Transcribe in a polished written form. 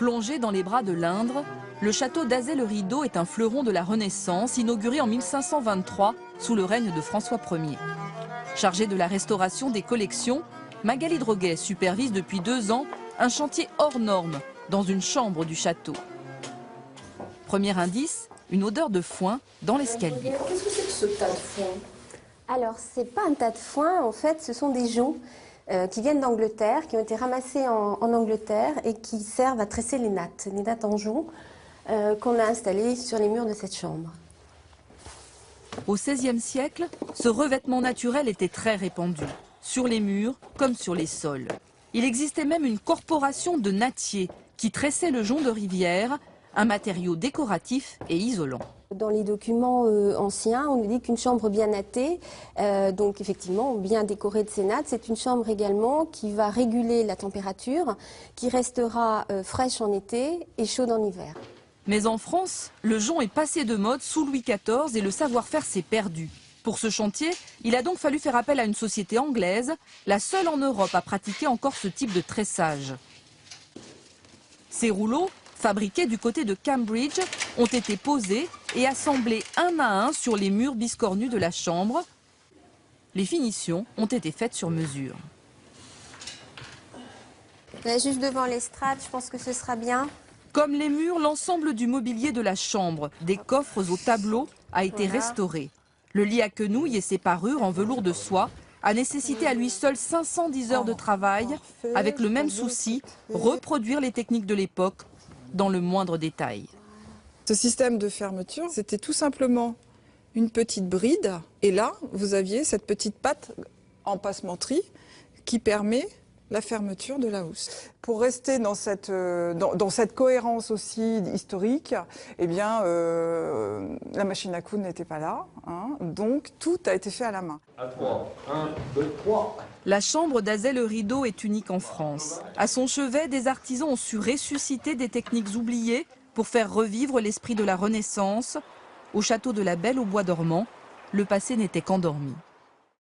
Plongé dans les bras de l'Indre, le château d'Azay-le-Rideau est un fleuron de la Renaissance, inauguré en 1523 sous le règne de François Ier. Chargée de la restauration des collections, Magali Droguet supervise depuis 2 ans un chantier hors norme dans une chambre du château. Premier indice, une odeur de foin dans l'escalier. Qu'est-ce que c'est que ce tas de foin? Alors, c'est pas un tas de foin, en fait, ce sont des joncs qui viennent d'Angleterre, qui ont été ramassés en Angleterre et qui servent à tresser les nattes en jonc qu'on a installées sur les murs de cette chambre. Au XVIe siècle, ce revêtement naturel était très répandu, sur les murs comme sur les sols. Il existait même une corporation de nattiers qui tressait le jonc de rivière, un matériau décoratif et isolant. Dans les documents anciens, on nous dit qu'une chambre bien nattée, donc effectivement bien décorée de ces nattes, c'est une chambre également qui va réguler la température, qui restera fraîche en été et chaude en hiver. Mais en France, le jonc est passé de mode sous Louis XIV et le savoir-faire s'est perdu. Pour ce chantier, il a donc fallu faire appel à une société anglaise, la seule en Europe à pratiquer encore ce type de tressage. Ces rouleaux, fabriqués du côté de Cambridge, ont été posés et assemblés un à un sur les murs biscornus de la chambre. Les finitions ont été faites sur mesure. Là, juste devant l'estrade, je pense que ce sera bien. Comme les murs, l'ensemble du mobilier de la chambre, des coffres aux tableaux, a été restauré. Le lit à quenouilles et ses parures en velours de soie a nécessité à lui seul 510 heures de travail, avec le même souci, reproduire les techniques de l'époque dans le moindre détail. Ce système de fermeture, c'était tout simplement une petite bride. Et là, vous aviez cette petite patte en passementerie qui permet la fermeture de la housse. Pour rester dans cette cohérence aussi historique, eh bien, la machine à coudre n'était pas là, hein, donc tout a été fait à la main. À 3, 1, 2, 3. La chambre d'Azay-le-Rideau est unique en France. À son chevet, des artisans ont su ressusciter des techniques oubliées pour faire revivre l'esprit de la Renaissance. Au château de la Belle au Bois dormant, le passé n'était qu'endormi.